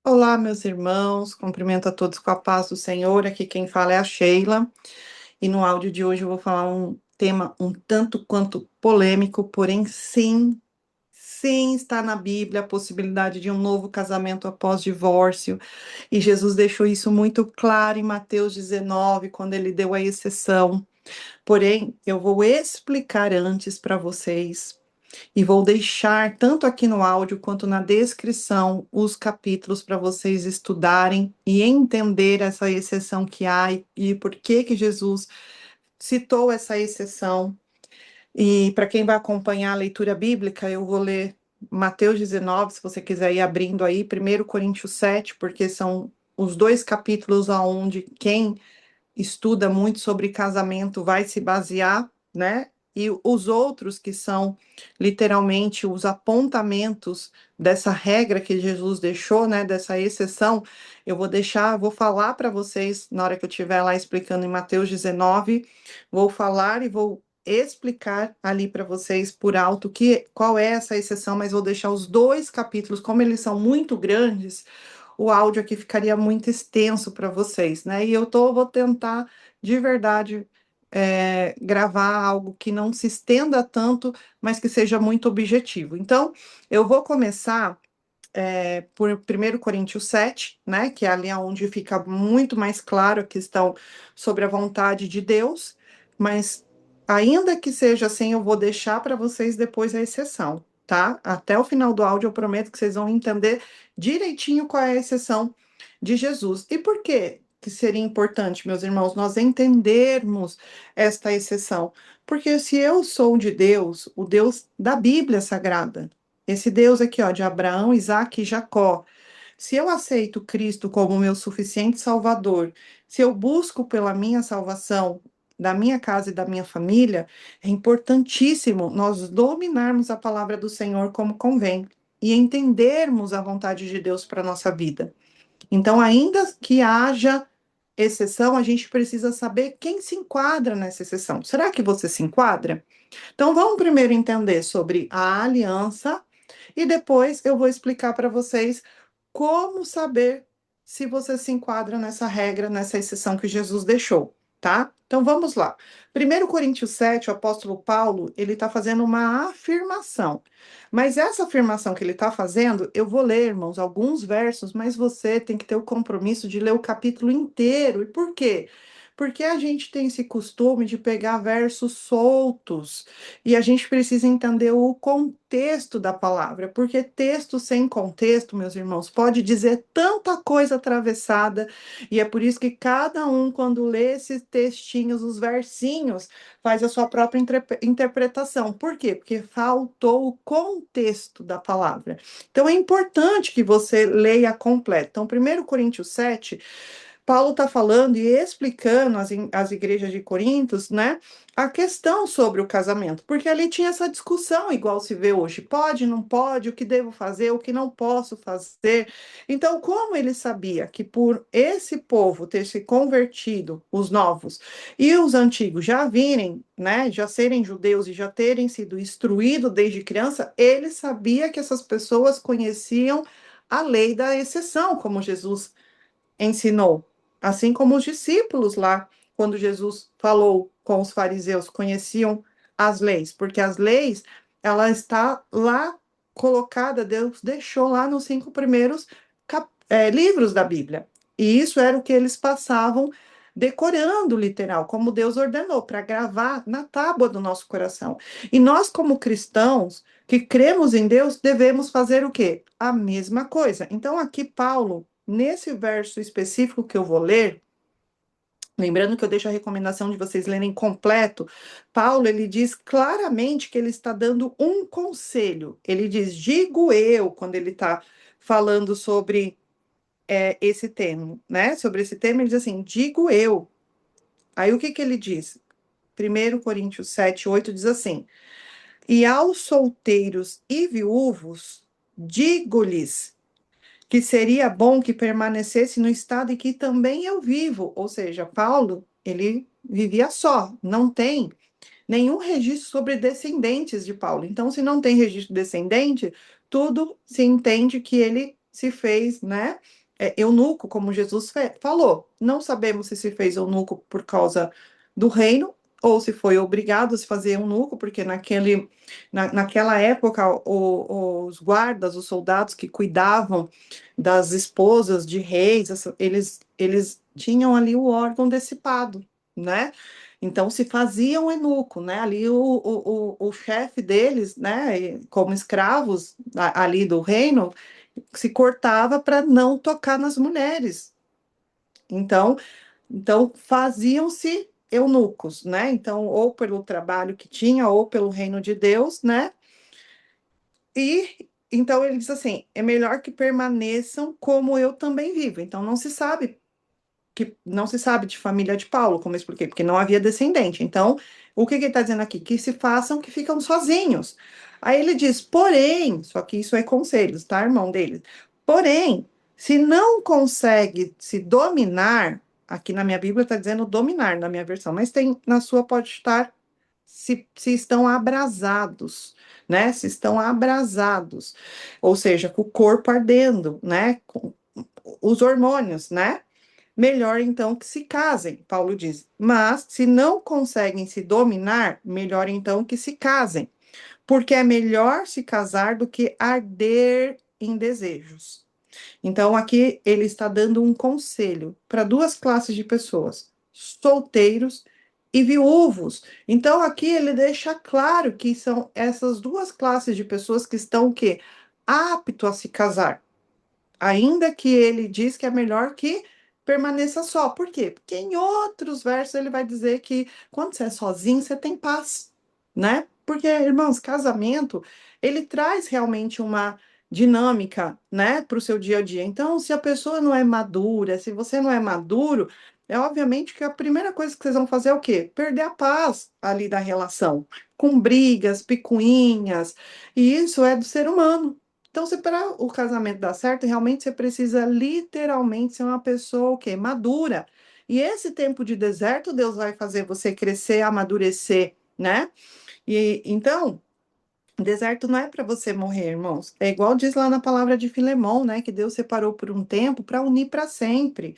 Olá, meus irmãos, cumprimento a todos com a paz do Senhor. Aqui quem fala é a Sheila, e no áudio de hoje eu vou falar um tema um tanto quanto polêmico, porém, sim, está na Bíblia a possibilidade de um novo casamento após divórcio, e Jesus deixou isso muito claro em Mateus 19, quando ele deu a exceção. Porém, eu vou explicar antes para vocês e vou deixar, tanto aqui no áudio quanto na descrição, os capítulos para vocês estudarem e entender essa exceção que há e por que que Jesus citou essa exceção. E para quem vai acompanhar a leitura bíblica, eu vou ler Mateus 19, se você quiser ir abrindo aí, 1 Coríntios 7, porque são os dois capítulos aonde quem estuda muito sobre casamento vai se basear, né? E os outros que são literalmente os apontamentos dessa regra que Jesus deixou, né? Dessa exceção, eu vou deixar, vou falar para vocês na hora que eu estiver lá explicando em Mateus 19, vou falar e vou explicar ali para vocês por alto qual é essa exceção, mas vou deixar os dois capítulos, como eles são muito grandes, o áudio aqui ficaria muito extenso para vocês, né? E vou tentar de verdade gravar algo que não se estenda tanto, mas que seja muito objetivo. Então, eu vou começar por 1 Coríntios 7, né? Que é ali onde fica muito mais claro a questão sobre a vontade de Deus, mas ainda que seja assim, eu vou deixar para vocês depois a exceção, tá? Até o final do áudio eu prometo que vocês vão entender direitinho qual é a exceção de Jesus. E por quê que seria importante, meus irmãos, nós entendermos esta exceção? Porque se eu sou de Deus, o Deus da Bíblia Sagrada, esse Deus aqui, ó, de Abraão, Isaac e Jacó, se eu aceito Cristo como meu suficiente Salvador, se eu busco pela minha salvação, da minha casa e da minha família, é importantíssimo nós dominarmos a palavra do Senhor como convém e entendermos a vontade de Deus para a nossa vida. Então, ainda que haja exceção, a gente precisa saber quem se enquadra nessa exceção. Será que você se enquadra? Então, vamos primeiro entender sobre a aliança e depois eu vou explicar para vocês como saber se você se enquadra nessa regra, nessa exceção que Jesus deixou, tá? Então vamos lá. 1 Coríntios 7, o apóstolo Paulo, ele está fazendo uma afirmação. Mas essa afirmação que ele está fazendo, eu vou ler, irmãos, alguns versos, mas você tem que ter o compromisso de ler o capítulo inteiro. E por quê? Porque a gente tem esse costume de pegar versos soltos e a gente precisa entender o contexto da palavra, porque texto sem contexto, meus irmãos, pode dizer tanta coisa atravessada, e é por isso que cada um, quando lê esses textinhos, os versinhos, faz a sua própria interpretação. Por quê? Porque faltou o contexto da palavra. Então é importante que você leia completo. Então, 1 Coríntios 7 Paulo está falando e explicando às igrejas de Corintos, né, a questão sobre o casamento, porque ali tinha essa discussão, igual se vê hoje: pode, não pode, o que devo fazer, o que não posso fazer. Então, como ele sabia que por esse povo ter se convertido, os novos, e os antigos já virem, né, já serem judeus e já terem sido instruídos desde criança, ele sabia que essas pessoas conheciam a lei da exceção, como Jesus ensinou, assim como os discípulos lá, quando Jesus falou com os fariseus, conheciam as leis, porque as leis, ela está lá colocada, Deus deixou lá nos 5 primeiros livros da Bíblia. E isso era o que eles passavam decorando, literal, como Deus ordenou, para gravar na tábua do nosso coração. E nós, como cristãos, que cremos em Deus, devemos fazer o quê? A mesma coisa. Então, aqui, Paulo, nesse verso específico que eu vou ler, lembrando que eu deixo a recomendação de vocês lerem completo, Paulo, ele diz claramente que ele está dando um conselho. Ele diz, digo eu, quando ele está falando sobre esse tema, né? Sobre esse tema, ele diz assim, digo eu. Aí o que que ele diz? 1 Coríntios 7, 8 diz assim, e aos solteiros e viúvos, digo-lhes que seria bom que permanecesse no estado em que também eu vivo. Ou seja, Paulo, ele vivia só, não tem nenhum registro sobre descendentes de Paulo. Então, se não tem registro descendente, tudo se entende que ele se fez, né, eunuco, como Jesus falou. Não sabemos se fez eunuco por causa do reino ou se foi obrigado a se fazer eunuco, porque naquela época os guardas, os soldados que cuidavam das esposas de reis, eles tinham ali o órgão dessipado, né? Então se fazia um eunuco, né? Ali o chefe deles, né? Como escravos ali do reino, se cortava para não tocar nas mulheres. Então, então faziam-se eunucos, né? Então, ou pelo trabalho que tinha, ou pelo reino de Deus, né? E então ele diz assim: é melhor que permaneçam como eu também vivo. Então não se sabe de família de Paulo, como eu expliquei, porque não havia descendente. Então, o que ele está dizendo aqui? Que se façam que ficam sozinhos. Aí ele diz, porém, só que isso é conselhos, tá, irmão dele? Porém, se não consegue se dominar, aqui na minha Bíblia está dizendo dominar, na minha versão, mas tem na sua pode estar se estão abrasados, né? Se estão abrasados, ou seja, com o corpo ardendo, né? Com os hormônios, né? Melhor então que se casem, Paulo diz. Mas se não conseguem se dominar, melhor então que se casem, porque é melhor se casar do que arder em desejos. Então aqui ele está dando um conselho para duas classes de pessoas: solteiros e viúvos. Então aqui ele deixa claro que são essas duas classes de pessoas que estão o quê? Apto a se casar. Ainda que ele diz que é melhor que permaneça só. Por quê? Porque em outros versos ele vai dizer que quando você é sozinho, você tem paz, né? Porque, irmãos, casamento, ele traz realmente uma dinâmica, né, para o seu dia a dia. Então, se a pessoa não é madura, se você não é maduro, é obviamente que a primeira coisa que vocês vão fazer é o quê? Perder a paz ali da relação, com brigas, picuinhas, e isso é do ser humano. Então, se para o casamento dar certo, realmente você precisa literalmente ser uma pessoa o quê? Madura. E esse tempo de deserto, Deus vai fazer você crescer, amadurecer, né? E então, deserto não é para você morrer, irmãos. É igual diz lá na palavra de Filemão, né? Que Deus separou por um tempo para unir para sempre.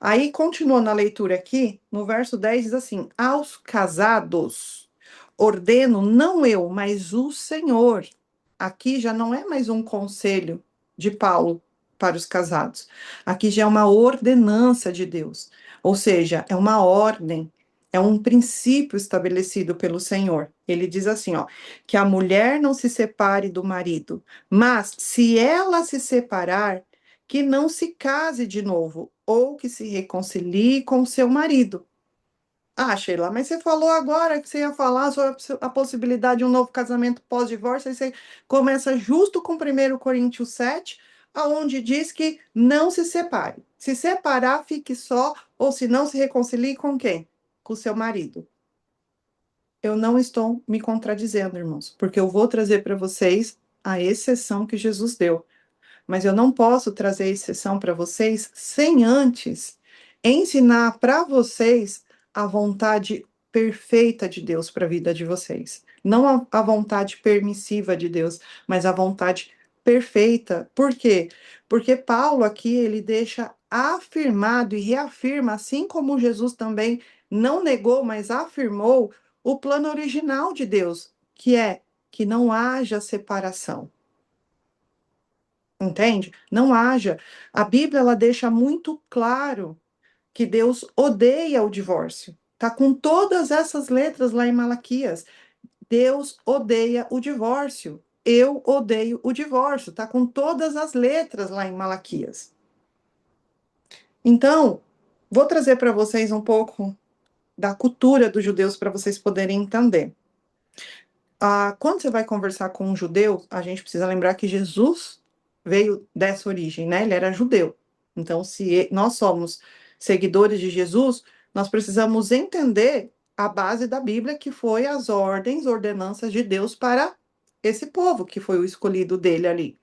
Aí, continua na leitura aqui, no verso 10 diz assim: aos casados, ordeno não eu, mas o Senhor. Aqui já não é mais um conselho de Paulo para os casados. Aqui já é uma ordenança de Deus. Ou seja, é uma ordem, é um princípio estabelecido pelo Senhor. Ele diz assim, ó, que a mulher não se separe do marido, mas se ela se separar, que não se case de novo, ou que se reconcilie com seu marido. Ah, Sheila, mas você falou agora que você ia falar sobre a possibilidade de um novo casamento pós-divórcio, aí você começa justo com 1 Coríntios 7, aonde diz que não se separe. Se separar, fique só, ou se não, se reconcilie com quem? Com seu marido. Eu não estou me contradizendo, irmãos, porque eu vou trazer para vocês a exceção que Jesus deu. Mas eu não posso trazer exceção para vocês sem antes ensinar para vocês a vontade perfeita de Deus para a vida de vocês. Não a vontade permissiva de Deus, mas a vontade perfeita. Por quê? Porque Paulo aqui ele deixa afirmado e reafirma, assim como Jesus também não negou, mas afirmou o plano original de Deus, que é que não haja separação. Entende? Não haja. A Bíblia ela deixa muito claro que Deus odeia o divórcio. Tá com todas essas letras lá em Malaquias. Deus odeia o divórcio. Eu odeio o divórcio. Tá com todas as letras lá em Malaquias. Então, vou trazer para vocês um pouco da cultura dos judeus para vocês poderem entender. Quando você vai conversar com um judeu, a gente precisa lembrar que Jesus veio dessa origem, né? Ele era judeu. Então, se nós somos seguidores de Jesus, nós precisamos entender a base da Bíblia, que foi as ordens, ordenanças de Deus para esse povo, que foi o escolhido dele ali.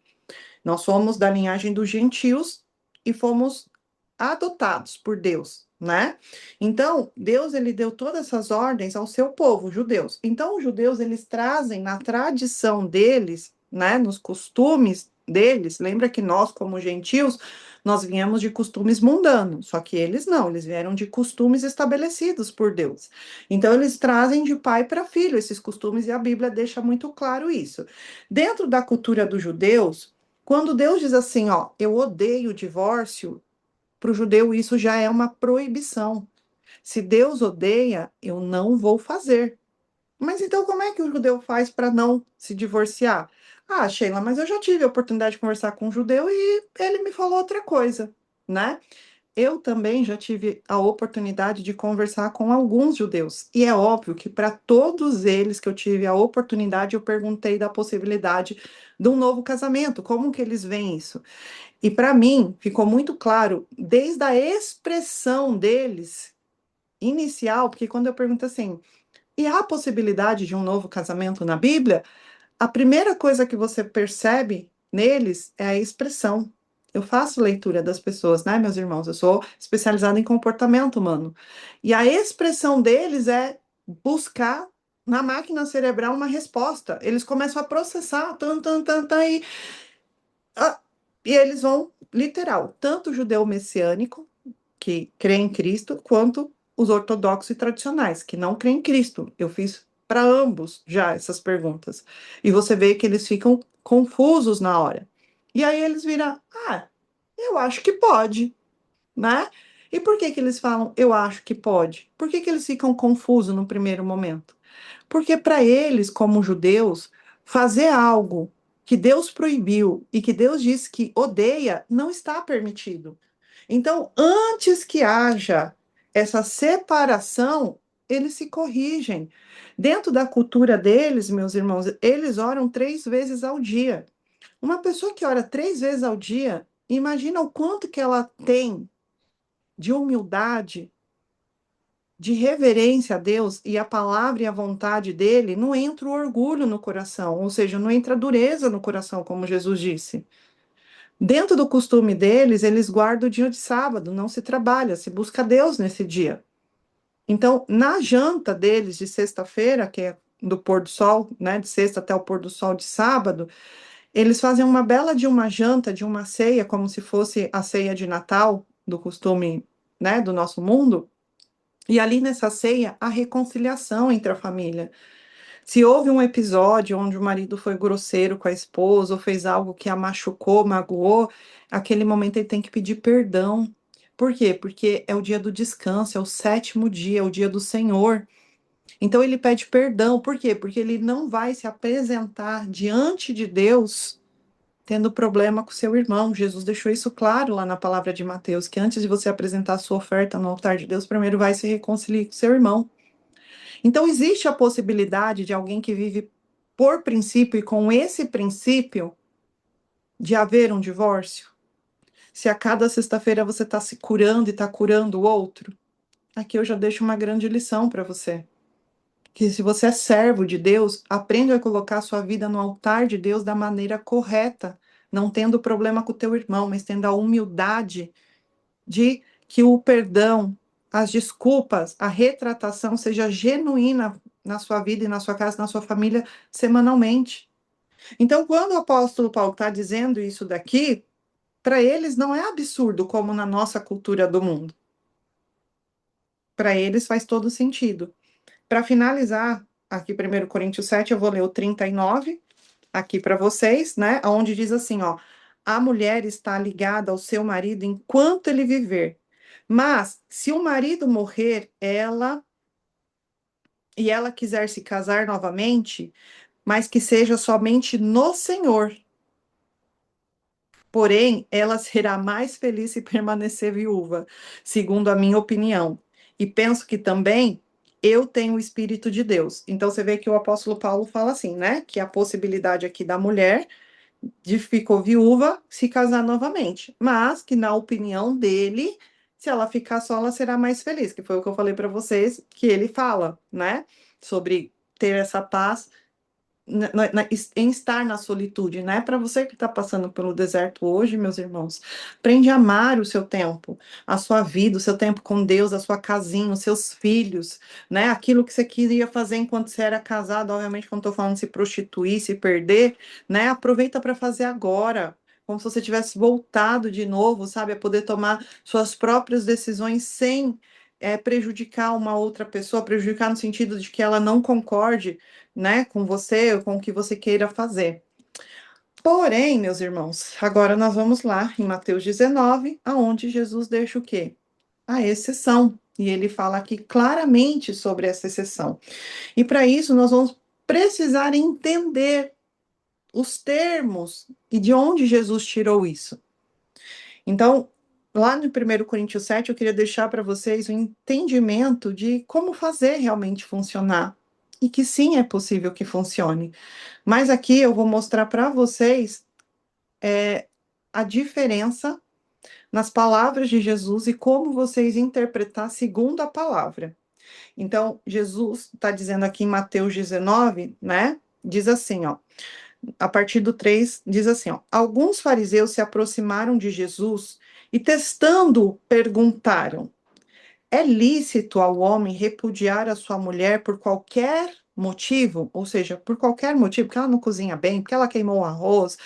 Nós somos da linhagem dos gentios e fomos adotados por Deus, né? Então, Deus ele deu todas essas ordens ao seu povo, os judeus. Então, os judeus eles trazem na tradição deles, né, nos costumes deles, lembra que nós, como gentios, nós viemos de costumes mundanos, só que eles não, eles vieram de costumes estabelecidos por Deus. Então, eles trazem de pai para filho esses costumes, e a Bíblia deixa muito claro isso. Dentro da cultura dos judeus, quando Deus diz assim, ó, eu odeio o divórcio, para o judeu isso já é uma proibição. Se Deus odeia, eu não vou fazer. Mas então como é que o judeu faz para não se divorciar? Ah, Sheila, mas eu já tive a oportunidade de conversar com um judeu e ele me falou outra coisa, né? Eu também já tive a oportunidade de conversar com alguns judeus. E é óbvio que para todos eles que eu tive a oportunidade, eu perguntei da possibilidade de um novo casamento, como que eles veem isso? E para mim ficou muito claro, desde a expressão deles inicial, porque quando eu pergunto assim, e há a possibilidade de um novo casamento na Bíblia? A primeira coisa que você percebe neles é a expressão. Eu faço leitura das pessoas, né, meus irmãos? Eu sou especializada em comportamento humano. E a expressão deles é buscar na máquina cerebral uma resposta. Eles começam a processar, ah, e eles vão, literal, tanto o judeu messiânico, que crê em Cristo, quanto os ortodoxos e tradicionais, que não creem em Cristo. Eu fiz para ambos já essas perguntas. E você vê que eles ficam confusos na hora. E aí eles viram, ah, eu acho que pode, né? E por que que eles falam, eu acho que pode? Por que que eles ficam confusos no primeiro momento? Porque para eles, como judeus, fazer algo que Deus proibiu e que Deus disse que odeia, não está permitido. Então, antes que haja essa separação, eles se corrigem. Dentro da cultura deles, meus irmãos, eles oram 3 vezes ao dia. Uma pessoa que ora 3 vezes ao dia, imagina o quanto que ela tem de humildade, de reverência a Deus e a palavra e a vontade dele, não entra o orgulho no coração, ou seja, não entra a dureza no coração, como Jesus disse. Dentro do costume deles, eles guardam o dia de sábado, não se trabalha, se busca Deus nesse dia. Então, na janta deles de sexta-feira, que é do pôr do sol, né, de sexta até o pôr do sol de sábado, eles fazem uma bela de uma janta, de uma ceia, como se fosse a ceia de Natal, do costume, né, do nosso mundo. E ali nessa ceia, a reconciliação entre a família. Se houve um episódio onde o marido foi grosseiro com a esposa ou fez algo que a machucou, magoou, aquele momento ele tem que pedir perdão. Por quê? Porque é o dia do descanso, é o sétimo dia, é o dia do Senhor. Então ele pede perdão. Por quê? Porque ele não vai se apresentar diante de Deus tendo problema com seu irmão. Jesus deixou isso claro lá na palavra de Mateus, que antes de você apresentar a sua oferta no altar de Deus, primeiro vai se reconciliar com seu irmão. Então, existe a possibilidade de alguém que vive por princípio e com esse princípio de haver um divórcio? Se a cada sexta-feira você está se curando e está curando o outro? Aqui eu já deixo uma grande lição para você. Que se você é servo de Deus, aprenda a colocar a sua vida no altar de Deus da maneira correta, não tendo problema com o teu irmão, mas tendo a humildade de que o perdão, as desculpas, a retratação seja genuína na sua vida e na sua casa, na sua família, semanalmente. Então, quando o apóstolo Paulo está dizendo isso daqui, para eles não é absurdo como na nossa cultura do mundo. Para eles faz todo sentido. Para finalizar, aqui 1 Coríntios 7, eu vou ler o 39 aqui para vocês, né? Onde diz assim, ó, a mulher está ligada ao seu marido enquanto ele viver. Mas se o marido morrer, ela quiser se casar novamente, mas que seja somente no Senhor. Porém, ela será mais feliz se permanecer viúva, segundo a minha opinião. E penso que também eu tenho o Espírito de Deus. Então, você vê que o apóstolo Paulo fala assim, né? Que a possibilidade aqui da mulher de ficou viúva se casar novamente, mas que na opinião dele, se ela ficar só, ela será mais feliz, que foi o que eu falei para vocês, que ele fala, né? Sobre ter essa paz em estar na solitude, né? Para você que está passando pelo deserto hoje, meus irmãos, aprende a amar o seu tempo, a sua vida, o seu tempo com Deus, a sua casinha, os seus filhos, né? Aquilo que você queria fazer enquanto você era casado, obviamente, quando estou falando de se prostituir, se perder, né? Aproveita para fazer agora. Como se você tivesse voltado de novo, sabe, a poder tomar suas próprias decisões sem prejudicar uma outra pessoa, prejudicar no sentido de que ela não concorde, né, com você ou com o que você queira fazer. Porém, meus irmãos, agora nós vamos lá em Mateus 19, aonde Jesus deixa o quê? A exceção. E ele fala aqui claramente sobre essa exceção. E para isso nós vamos precisar entender os termos e de onde Jesus tirou isso. Então, lá no 1 Coríntios 7, eu queria deixar para vocês o entendimento de como fazer realmente funcionar. E que sim, é possível que funcione. Mas aqui eu vou mostrar para vocês a diferença nas palavras de Jesus e como vocês interpretar segundo a palavra. Então, Jesus está dizendo aqui em Mateus 19, né? Diz assim, ó, a partir do 3, diz assim, ó, alguns fariseus se aproximaram de Jesus e, testando, perguntaram: é lícito ao homem repudiar a sua mulher por qualquer motivo? Ou seja, por qualquer motivo, porque ela não cozinha bem, porque ela queimou o arroz,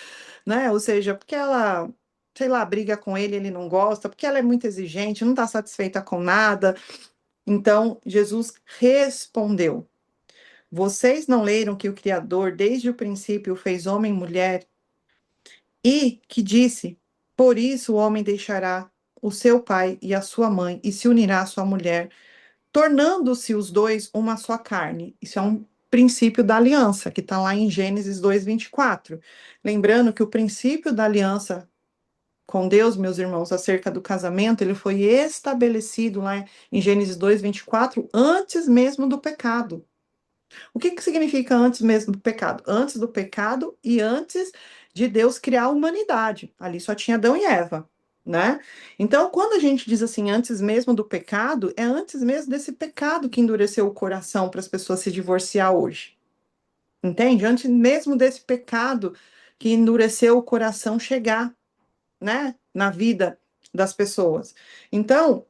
né? Ou seja, porque ela, sei lá, briga com ele, ele não gosta, porque ela é muito exigente, não está satisfeita com nada. Então, Jesus respondeu: vocês não leram que o Criador, desde o princípio, fez homem e mulher e que disse: por isso o homem deixará o seu pai e a sua mãe e se unirá à sua mulher, tornando-se os dois uma só carne. Isso é um princípio da aliança, que está lá em Gênesis 2:24. Lembrando que o princípio da aliança com Deus, meus irmãos, acerca do casamento, ele foi estabelecido lá em Gênesis 2:24, antes mesmo do pecado. O que que significa antes mesmo do pecado? Antes do pecado e antes de Deus criar a humanidade. Ali só tinha Adão e Eva, né? Então, quando a gente diz assim, antes mesmo do pecado, é antes mesmo desse pecado que endureceu o coração para as pessoas se divorciar hoje. Entende? Antes mesmo desse pecado que endureceu o coração chegar, né, na vida das pessoas. Então,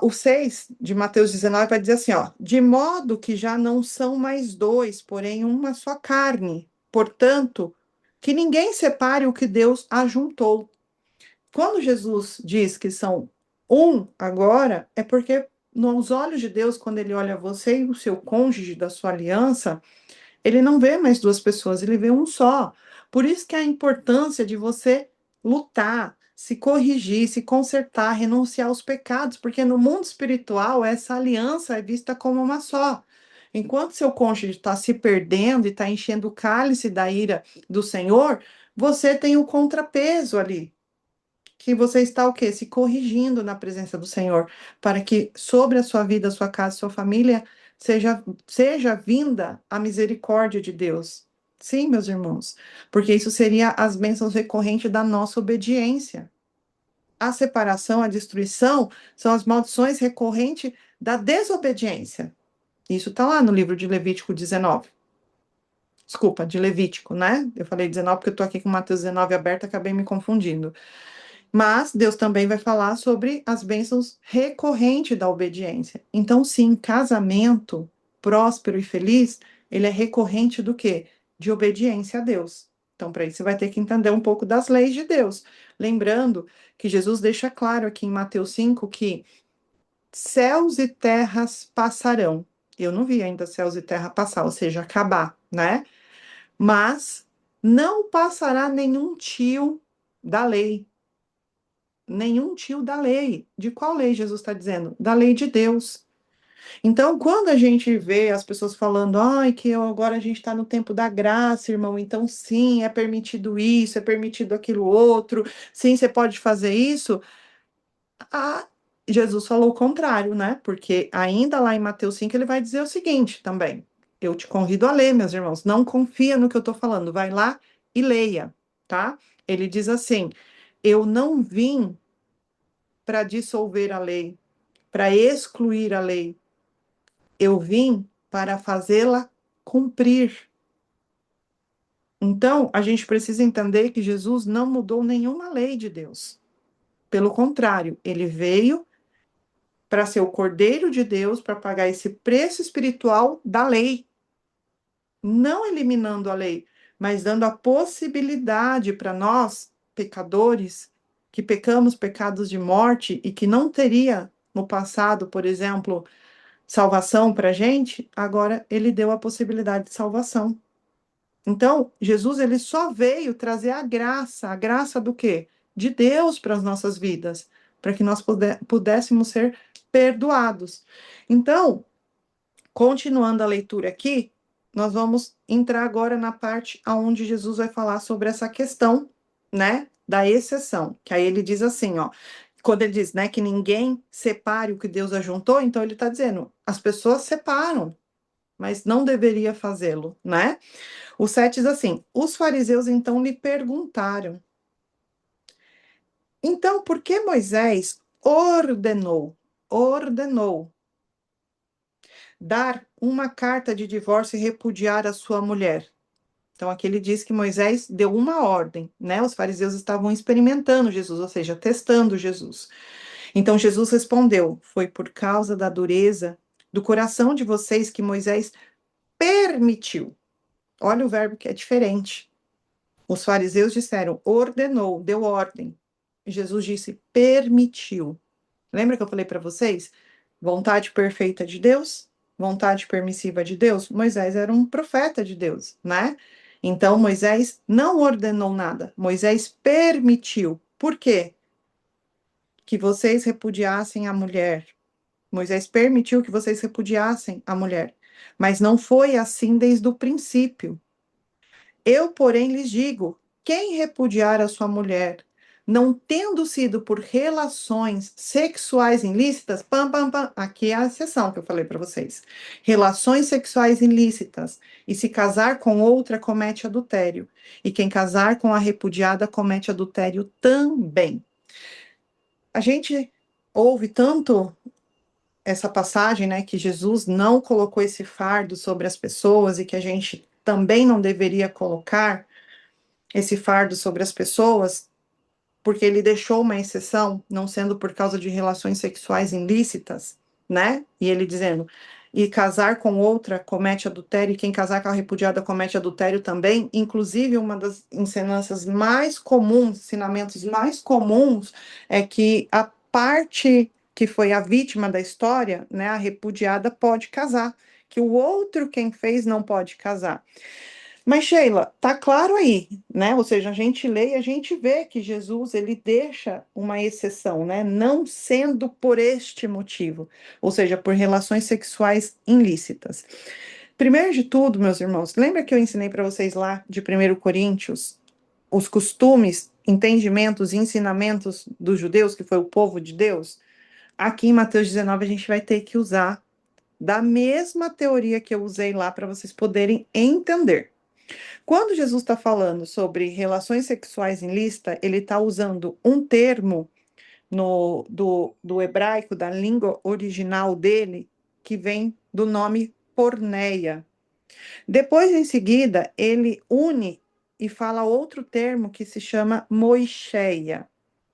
o 6 de Mateus 19 vai dizer assim, ó, de modo que já não são mais dois, porém uma só carne. Portanto, que ninguém separe o que Deus ajuntou. Quando Jesus diz que são um agora, é porque nos olhos de Deus, quando ele olha você e o seu cônjuge da sua aliança, ele não vê mais duas pessoas, ele vê um só. Por isso que a importância de você lutar, se corrigir, se consertar, renunciar aos pecados, porque no mundo espiritual essa aliança é vista como uma só. Enquanto seu cônjuge está se perdendo e está enchendo o cálice da ira do Senhor, você tem o contrapeso ali, que você está o quê? Se corrigindo na presença do Senhor, para que sobre a sua vida, a sua casa, a sua família, seja vinda a misericórdia de Deus. Sim, meus irmãos, porque isso seria as bênçãos recorrentes da nossa obediência. A separação, a destruição, são as maldições recorrentes da desobediência. Isso está lá no livro de Levítico 19. Desculpa, de Levítico, né? Eu falei 19 porque eu estou aqui com Mateus 19 aberto, acabei me confundindo. Mas Deus também vai falar sobre as bênçãos recorrentes da obediência. Então, sim, casamento próspero e feliz, ele é recorrente do quê? De obediência a Deus. Então, para isso, você vai ter que entender um pouco das leis de Deus. Lembrando que Jesus deixa claro aqui em Mateus 5 que céus e terras passarão. Eu não vi ainda céus e terra passar, ou seja, acabar, né? Mas não passará nenhum tio da lei, nenhum tio da lei. De qual lei Jesus está dizendo? Da lei de Deus. Então, quando a gente vê as pessoas falando, ai, que agora a gente está no tempo da graça, irmão, então sim, é permitido isso, é permitido aquilo outro, sim, você pode fazer isso. Ah, Jesus falou o contrário, né? Porque ainda lá em Mateus 5 ele vai dizer o seguinte também. Eu te convido a ler, meus irmãos, não confia no que eu estou falando, vai lá e leia, tá? Ele diz assim: eu não vim para dissolver a lei, para excluir a lei. Eu vim para fazê-la cumprir. Então, a gente precisa entender que Jesus não mudou nenhuma lei de Deus. Pelo contrário, ele veio para ser o Cordeiro de Deus, para pagar esse preço espiritual da lei, não eliminando a lei, mas dando a possibilidade para nós, pecadores, que pecamos pecados de morte e que não teria no passado, por exemplo, salvação para a gente, agora ele deu a possibilidade de salvação. Então, Jesus ele só veio trazer a graça do quê? De Deus para as nossas vidas, para que nós pudéssemos ser perdoados. Então, continuando a leitura aqui, nós vamos entrar agora na parte onde Jesus vai falar sobre essa questão, né, da exceção, que aí ele diz assim, ó, quando ele diz, né, que ninguém separe o que Deus ajuntou, então ele está dizendo, as pessoas separam, mas não deveria fazê-lo, né? O 7 diz assim: os fariseus então lhe perguntaram: então, por que Moisés ordenou dar uma carta de divórcio e repudiar a sua mulher? Então, aqui ele diz que Moisés deu uma ordem, né? Os fariseus estavam experimentando Jesus, ou seja, testando Jesus. Então, Jesus respondeu: foi por causa da dureza do coração de vocês que Moisés permitiu. Olha o verbo que é diferente. Os fariseus disseram, ordenou, deu ordem. Jesus disse, permitiu. Lembra que eu falei para vocês? Vontade perfeita de Deus, vontade permissiva de Deus. Moisés era um profeta de Deus, né? Então Moisés não ordenou nada, Moisés permitiu. Por quê? Que vocês repudiassem a mulher. Moisés permitiu que vocês repudiassem a mulher. Mas não foi assim desde o princípio. Eu, porém, lhes digo: quem repudiar a sua mulher, não tendo sido por relações sexuais ilícitas, pam, pam, pam, aqui é a exceção que eu falei para vocês. Relações sexuais ilícitas, e se casar com outra, comete adultério. E quem casar com a repudiada, comete adultério também. A gente ouve tanto essa passagem, né, que Jesus não colocou esse fardo sobre as pessoas e que a gente também não deveria colocar esse fardo sobre as pessoas, porque ele deixou uma exceção, não sendo por causa de relações sexuais ilícitas, né? E ele dizendo, e casar com outra comete adultério, e quem casar com a repudiada comete adultério também. Inclusive, uma das ensinanças mais comuns, ensinamentos mais comuns, é que a parte que foi a vítima da história, né, a repudiada, pode casar, que o outro, quem fez, não pode casar. Mas, Sheila, tá claro aí, né? Ou seja, a gente lê e a gente vê que Jesus, ele deixa uma exceção, né? Não sendo por este motivo, ou seja, por relações sexuais ilícitas. Primeiro de tudo, meus irmãos, lembra que eu ensinei para vocês lá de 1 Coríntios os costumes, entendimentos e ensinamentos dos judeus, que foi o povo de Deus? Aqui em Mateus 19 a gente vai ter que usar da mesma teoria que eu usei lá para vocês poderem entender. Quando Jesus está falando sobre relações sexuais ilícitas, ele está usando um termo do hebraico, da língua original dele, que vem do nome porneia. Depois, em seguida, ele une e fala outro termo que se chama moicheia.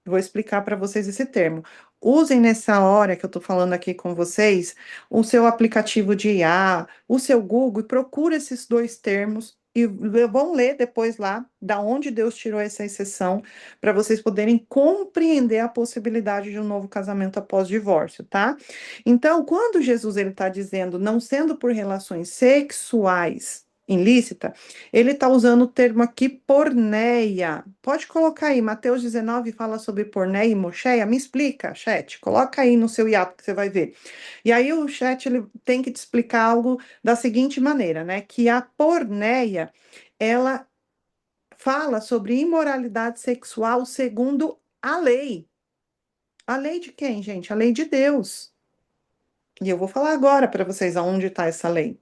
Vou explicar para vocês esse termo. Usem nessa hora que eu estou falando aqui com vocês o seu aplicativo de IA, o seu Google, e procure esses dois termos e vão ler depois lá da onde Deus tirou essa exceção para vocês poderem compreender a possibilidade de um novo casamento após divórcio, tá? Então, quando Jesus ele está dizendo não sendo por relações sexuais ilícita, ele está usando o termo aqui porneia. Pode colocar aí, Mateus 19 fala sobre porneia e mocheia. Me explica, chat. Coloca aí no seu hiato que você vai ver. E aí o chat ele tem que te explicar algo da seguinte maneira, né? Que a porneia, ela fala sobre imoralidade sexual segundo a lei. A lei de quem, gente? A lei de Deus. E eu vou falar agora para vocês aonde está essa lei.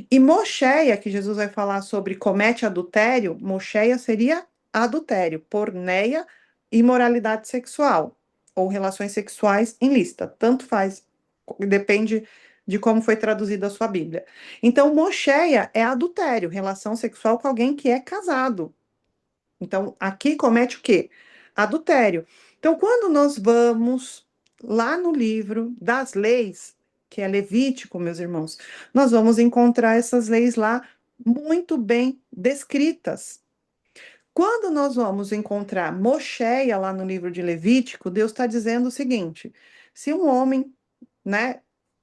E mocheia, que Jesus vai falar sobre comete adultério, mocheia seria adultério, porneia, imoralidade sexual, ou relações sexuais ilícitas, tanto faz, depende de como foi traduzida a sua Bíblia. Então, mocheia é adultério, relação sexual com alguém que é casado. Então, aqui comete o quê? Adultério. Então, quando nós vamos lá no livro das leis, que é Levítico, meus irmãos, nós vamos encontrar essas leis lá muito bem descritas. Quando nós vamos encontrar mocheia lá no livro de Levítico, Deus está dizendo o seguinte: se um homem, né,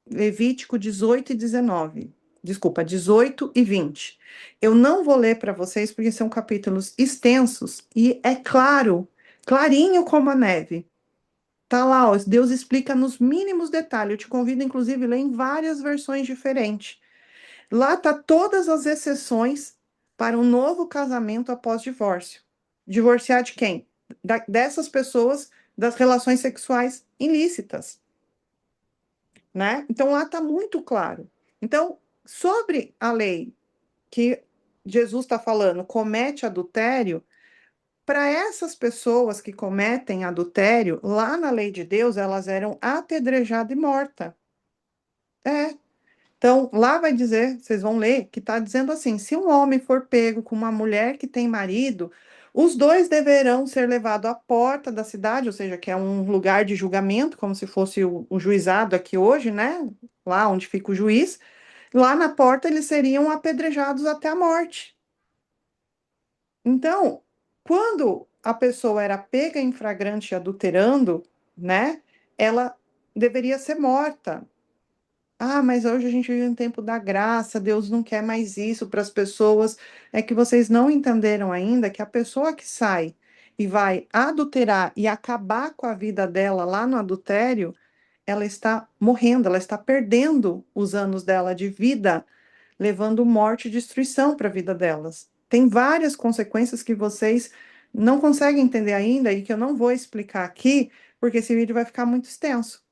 Levítico 18 e 19. Desculpa, 18 e 20. Eu não vou ler para vocês porque são capítulos extensos e é claro, clarinho como a neve. Tá lá, ó, Deus explica nos mínimos detalhes. Eu te convido, inclusive, a ler em várias versões diferentes. Lá tá todas as exceções para um novo casamento após divórcio. Divorciar de quem? Dessas pessoas das relações sexuais ilícitas, né? Então lá está muito claro. Então, sobre a lei que Jesus está falando, comete adultério, para essas pessoas que cometem adultério, lá na lei de Deus, elas eram apedrejadas e mortas. É. Então, lá vai dizer, vocês vão ler, que está dizendo assim: se um homem for pego com uma mulher que tem marido, os dois deverão ser levados à porta da cidade, ou seja, que é um lugar de julgamento, como se fosse o juizado aqui hoje, né? Lá onde fica o juiz. Lá na porta eles seriam apedrejados até a morte. Então, quando a pessoa era pega em flagrante adulterando, né? Ela deveria ser morta. Ah, mas hoje a gente vive um tempo da graça, Deus não quer mais isso para as pessoas. É que vocês não entenderam ainda que a pessoa que sai e vai adulterar e acabar com a vida dela lá no adultério, ela está morrendo, ela está perdendo os anos dela de vida, levando morte e destruição para a vida delas. Tem várias consequências que vocês não conseguem entender ainda e que eu não vou explicar aqui, porque esse vídeo vai ficar muito extenso.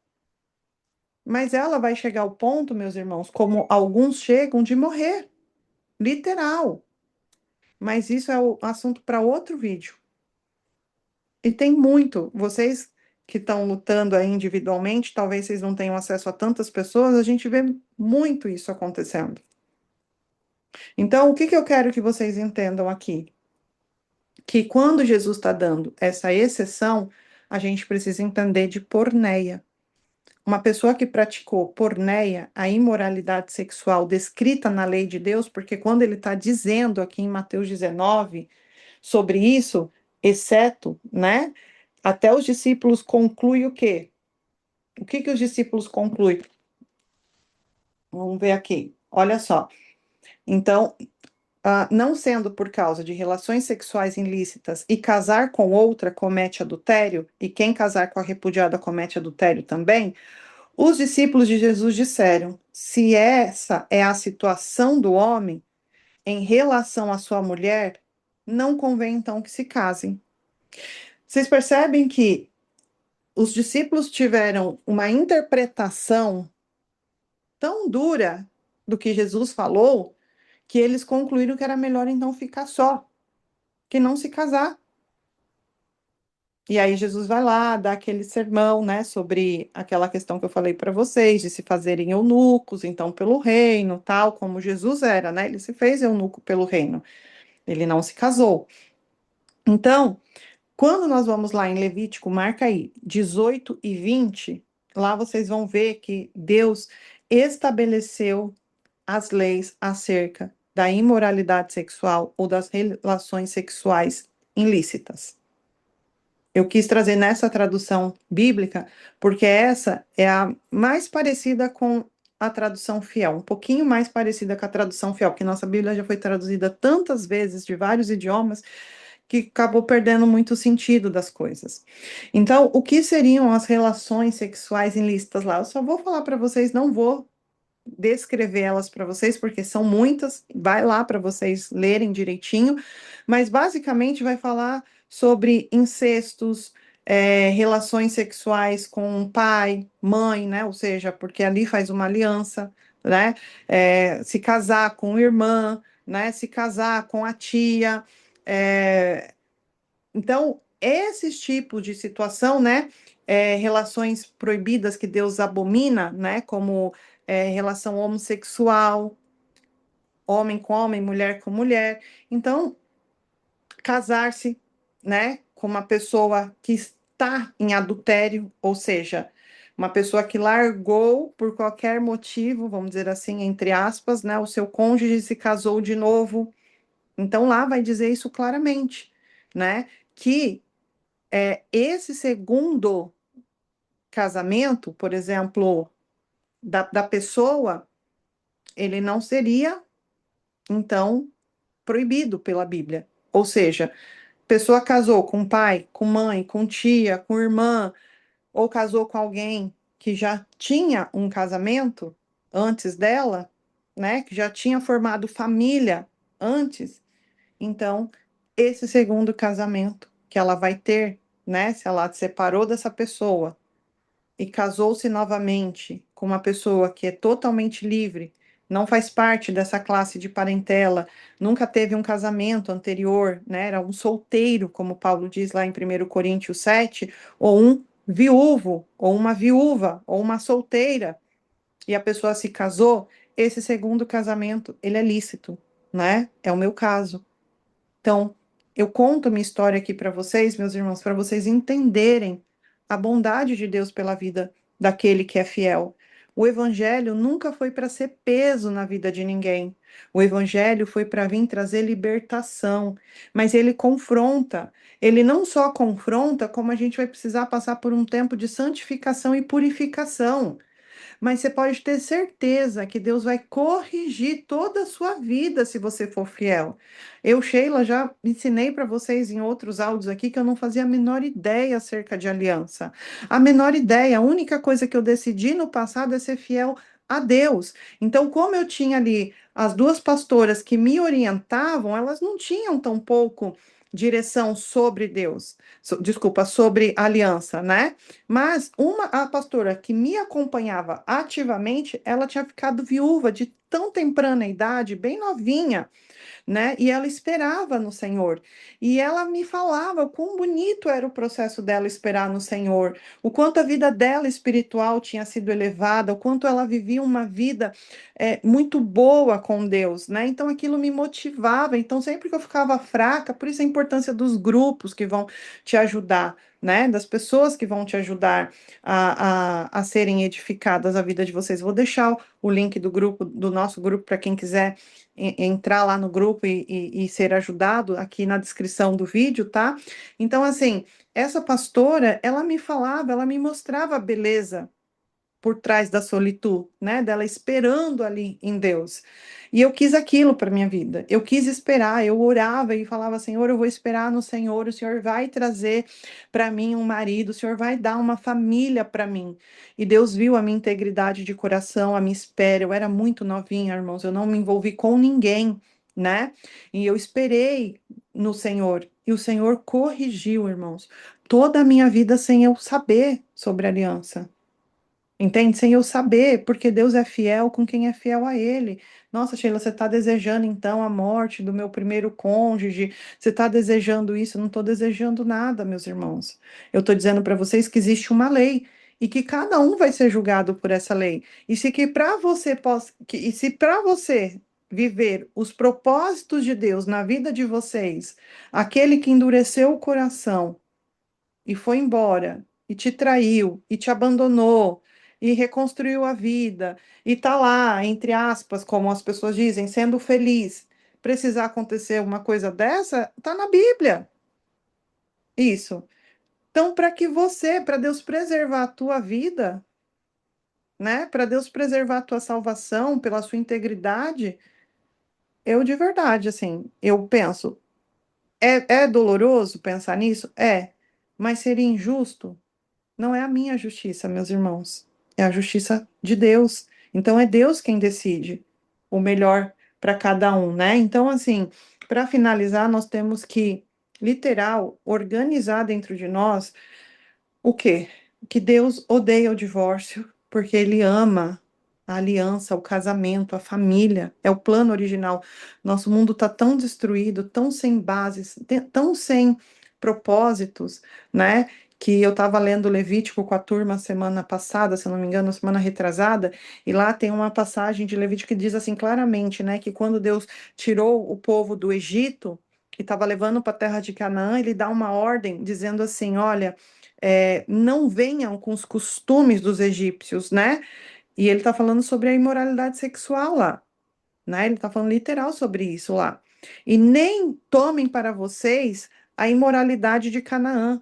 Mas ela vai chegar ao ponto, meus irmãos, como alguns chegam, de morrer, literal. Mas isso é o assunto para outro vídeo. E tem muito. Vocês que estão lutando aí individualmente, talvez vocês não tenham acesso a tantas pessoas, a gente vê muito isso acontecendo. Então, o que que eu quero que vocês entendam aqui? Que quando Jesus está dando essa exceção, a gente precisa entender de porneia. Uma pessoa que praticou porneia, a imoralidade sexual descrita na lei de Deus, porque quando ele está dizendo aqui em Mateus 19 sobre isso, exceto, né? Até os discípulos concluem o quê? O que que os discípulos concluem? Vamos ver aqui. Olha só. Então, não sendo por causa de relações sexuais ilícitas e casar com outra comete adultério, e quem casar com a repudiada comete adultério também, os discípulos de Jesus disseram: se essa é a situação do homem em relação à sua mulher, não convém então que se casem. Vocês percebem que os discípulos tiveram uma interpretação tão dura do que Jesus falou, que eles concluíram que era melhor então ficar só, que não se casar. E aí Jesus vai lá, dá aquele sermão, né, sobre aquela questão que eu falei para vocês, de se fazerem eunucos, então, pelo reino, tal como Jesus era, né? Ele se fez eunuco pelo reino. Ele não se casou. Então, quando nós vamos lá em Levítico, marca aí, 18 e 20, lá vocês vão ver que Deus estabeleceu as leis acerca da imoralidade sexual ou das relações sexuais ilícitas. Eu quis trazer nessa tradução bíblica, porque essa é a mais parecida com a tradução fiel, um pouquinho mais parecida com a tradução fiel, porque nossa Bíblia já foi traduzida tantas vezes de vários idiomas que acabou perdendo muito o sentido das coisas. Então, o que seriam as relações sexuais ilícitas lá? Eu só vou falar para vocês, não vou descrever elas para vocês, porque são muitas, vai lá para vocês lerem direitinho, mas basicamente vai falar sobre incestos, relações sexuais com pai, mãe, né? Ou seja, porque ali faz uma aliança, né? Se casar com irmã, né? Se casar com a tia. Então, esses tipos de situação, né? Relações proibidas que Deus abomina, né? Como relação homossexual, homem com homem, mulher com mulher. Então, casar-se, né, com uma pessoa que está em adultério, ou seja, uma pessoa que largou por qualquer motivo, vamos dizer assim, entre aspas, né, o seu cônjuge e se casou de novo. Então lá vai dizer isso claramente, né, que esse segundo casamento, por exemplo, da pessoa, ele não seria, então, proibido pela Bíblia. Ou seja, pessoa casou com pai, com mãe, com tia, com irmã, ou casou com alguém que já tinha um casamento antes dela, né, que já tinha formado família antes, então esse segundo casamento que ela vai ter, né, se ela se separou dessa pessoa e casou-se novamente com uma pessoa que é totalmente livre, não faz parte dessa classe de parentela, nunca teve um casamento anterior, né? Era um solteiro, como Paulo diz lá em 1 Coríntios 7, ou um viúvo, ou uma viúva, ou uma solteira, e a pessoa se casou, esse segundo casamento, ele é lícito, né? É o meu caso. Então, eu conto minha história aqui para vocês, meus irmãos, para vocês entenderem a bondade de Deus pela vida daquele que é fiel. O evangelho nunca foi para ser peso na vida de ninguém. O evangelho foi para vir trazer libertação, mas ele confronta. Ele não só confronta, como a gente vai precisar passar por um tempo de santificação e purificação. Mas você pode ter certeza que Deus vai corrigir toda a sua vida se você for fiel. Eu, Sheila, já ensinei para vocês em outros áudios aqui que eu não fazia a menor ideia acerca de aliança. A menor ideia, a única coisa que eu decidi no passado é ser fiel a Deus. Então, como eu tinha ali as duas pastoras que me orientavam, elas não tinham tão pouco direção sobre Deus, desculpa, sobre aliança, né? Mas a pastora que me acompanhava ativamente, ela tinha ficado viúva de tão temprana idade, bem novinha, né? E ela esperava no Senhor. E ela me falava o quão bonito era o processo dela esperar no Senhor, o quanto a vida dela espiritual tinha sido elevada, o quanto ela vivia uma vida muito boa com Deus, né? Então aquilo me motivava. Então sempre que eu ficava fraca, por isso a importância dos grupos que vão te ajudar. Né, das pessoas que vão te ajudar a serem edificadas a vida de vocês. Vou deixar o link do grupo, do nosso grupo, para quem quiser entrar lá no grupo e ser ajudado aqui na descrição do vídeo, tá? Então, assim, essa pastora, ela me falava, ela me mostrava a beleza por trás da solitude, né? Dela esperando ali em Deus. E eu quis aquilo para minha vida. Eu quis esperar, eu orava e falava: Senhor, eu vou esperar no Senhor, o Senhor vai trazer para mim um marido, o Senhor vai dar uma família para mim. E Deus viu a minha integridade de coração, a minha espera. Eu era muito novinha, irmãos, eu não me envolvi com ninguém, né? E eu esperei no Senhor. E o Senhor corrigiu, irmãos, toda a minha vida sem eu saber sobre aliança. Entende? Sem eu saber, porque Deus é fiel com quem é fiel a Ele. Nossa, Sheila, você está desejando então a morte do meu primeiro cônjuge? Você está desejando isso? Eu não estou desejando nada, meus irmãos. Eu estou dizendo para vocês que existe uma lei e que cada um vai ser julgado por essa lei. E se que para você e se para você viver os propósitos de Deus na vida de vocês, aquele que endureceu o coração e foi embora, e te traiu, e te abandonou, e reconstruiu a vida, e tá lá, entre aspas, como as pessoas dizem, sendo feliz. Precisar acontecer uma coisa dessa, tá na Bíblia. Isso. Então, para que você, para Deus preservar a tua vida, né? Para Deus preservar a tua salvação pela sua integridade, eu de verdade, assim, eu penso, é doloroso pensar nisso? É, mas seria injusto? Não é a minha justiça, meus irmãos, é a justiça de Deus. Então é Deus quem decide o melhor para cada um, né? Então, assim, para finalizar, nós temos que, literal, organizar dentro de nós o quê? Que Deus odeia o divórcio, porque Ele ama a aliança, o casamento, a família, é o plano original. Nosso mundo está tão destruído, tão sem bases, tão sem propósitos, né? que eu estava lendo Levítico com a turma semana passada, se eu não me engano, semana retrasada, e lá tem uma passagem de Levítico que diz assim claramente, né, que quando Deus tirou o povo do Egito e estava levando para a terra de Canaã, ele dá uma ordem dizendo assim, olha, não venham com os costumes dos egípcios, né? E ele está falando sobre a imoralidade sexual lá, né? Ele está falando literal sobre isso lá. E nem tomem para vocês a imoralidade de Canaã,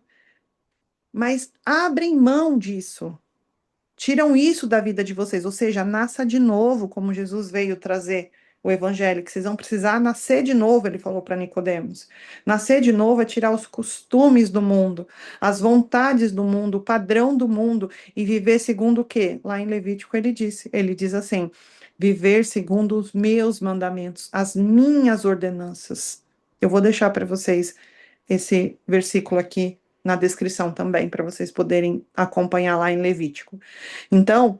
mas abrem mão disso. Tiram isso da vida de vocês, ou seja, nasça de novo, como Jesus veio trazer o evangelho, que vocês vão precisar nascer de novo, ele falou para Nicodemos. Nascer de novo é tirar os costumes do mundo, as vontades do mundo, o padrão do mundo e viver segundo o quê? Lá em Levítico ele diz assim: viver segundo os meus mandamentos, as minhas ordenanças. Eu vou deixar para vocês esse versículo aqui na descrição também, para vocês poderem acompanhar lá em Levítico. Então,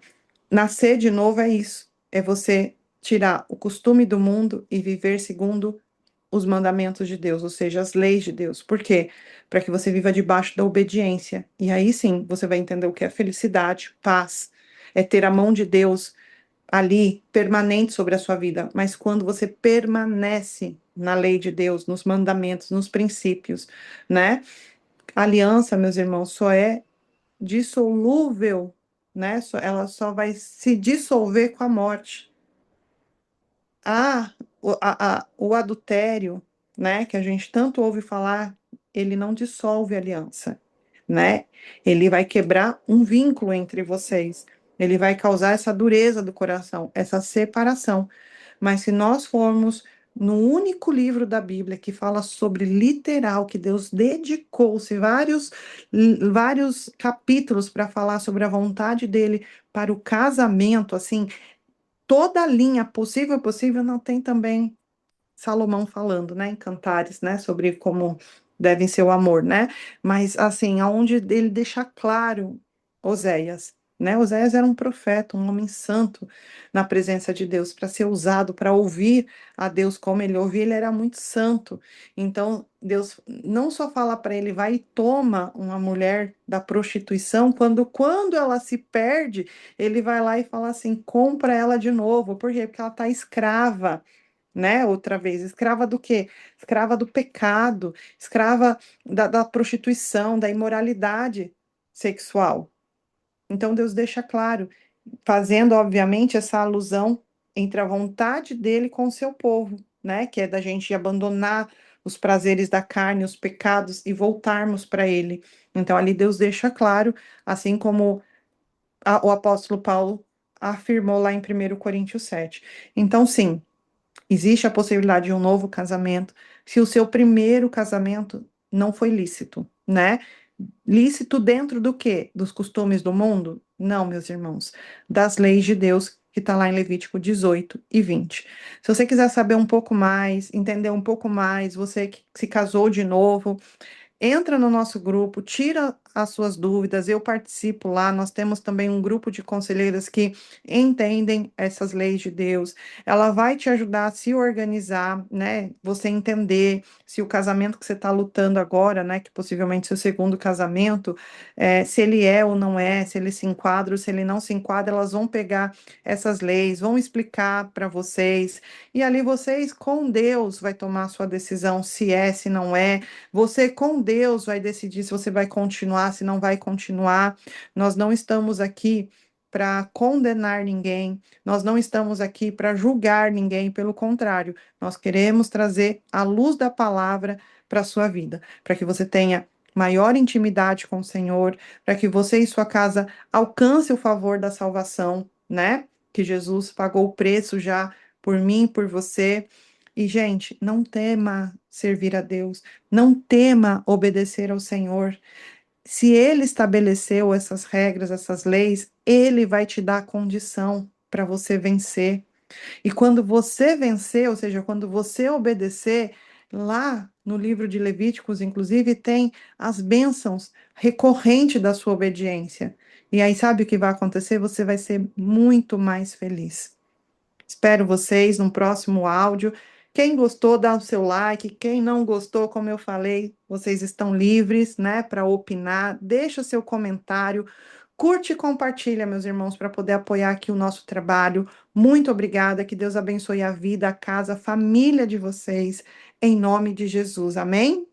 nascer de novo é isso, é você tirar o costume do mundo e viver segundo os mandamentos de Deus, ou seja, as leis de Deus. Por quê? Para que você viva debaixo da obediência. E aí sim, você vai entender o que é felicidade, paz, é ter a mão de Deus ali permanente sobre a sua vida, mas quando você permanece na lei de Deus, nos mandamentos, nos princípios, né? A aliança, meus irmãos, só é dissolúvel, né? Ela só vai se dissolver com a morte. O adultério, né, que a gente tanto ouve falar, ele não dissolve a aliança, né? Ele vai quebrar um vínculo entre vocês. Ele vai causar essa dureza do coração, essa separação. Mas se nós formos no único livro da Bíblia que fala sobre literal, que Deus dedicou-se vários capítulos para falar sobre a vontade dele para o casamento, assim, toda a linha possível, não tem também Salomão falando, né, em Cantares, né, sobre como deve ser o amor, né? Mas assim, aonde ele deixa claro Oséias, né? Oséias era um profeta, um homem santo na presença de Deus, para ser usado para ouvir a Deus como ele ouvia, ele era muito santo. Então, Deus não só fala para ele, vai e toma uma mulher da prostituição, quando ela se perde, ele vai lá e fala assim, compra ela de novo. Por quê? Porque ela está escrava, né? Outra vez, escrava do quê? Escrava do pecado, escrava da prostituição, da imoralidade sexual. Então Deus deixa claro, fazendo, obviamente, essa alusão entre a vontade dele com o seu povo, né? Que é da gente abandonar os prazeres da carne, os pecados e voltarmos para ele. Então ali Deus deixa claro, assim como o apóstolo Paulo afirmou lá em 1 Coríntios 7. Então, sim, existe a possibilidade de um novo casamento se o seu primeiro casamento não foi lícito, né? Lícito dentro do quê? Dos costumes do mundo? Não, meus irmãos. Das leis de Deus, que está lá em Levítico 18 e 20. Se você quiser saber um pouco mais, entender um pouco mais, você que se casou de novo, entra no nosso grupo, tira as suas dúvidas, eu participo lá. Nós temos também um grupo de conselheiras que entendem essas leis de Deus. Ela vai te ajudar a se organizar, né? Você entender se o casamento que você está lutando agora, né? Que possivelmente seu segundo casamento, se ele é ou não é, se ele se enquadra ou se ele não se enquadra, elas vão pegar essas leis, vão explicar para vocês, e ali vocês, com Deus, vai tomar a sua decisão se é, se não é. Você com Deus vai decidir se você vai continuar, se não vai continuar. Nós não estamos aqui para condenar ninguém, nós não estamos aqui para julgar ninguém, pelo contrário, nós queremos trazer a luz da palavra para a sua vida, para que você tenha maior intimidade com o Senhor, para que você e sua casa alcance o favor da salvação, né? Que Jesus pagou o preço já por mim, e por você. E, gente, não tema servir a Deus. Não tema obedecer ao Senhor. Se Ele estabeleceu essas regras, essas leis, Ele vai te dar a condição para você vencer. E quando você vencer, ou seja, quando você obedecer, lá no livro de Levíticos, inclusive, tem as bênçãos recorrentes da sua obediência. E aí, sabe o que vai acontecer? Você vai ser muito mais feliz. Espero vocês no próximo áudio. Quem gostou, dá o seu like. Quem não gostou, como eu falei, vocês estão livres, né, para opinar. Deixa o seu comentário. Curte e compartilha, meus irmãos, para poder apoiar aqui o nosso trabalho. Muito obrigada. Que Deus abençoe a vida, a casa, a família de vocês, em nome de Jesus. Amém?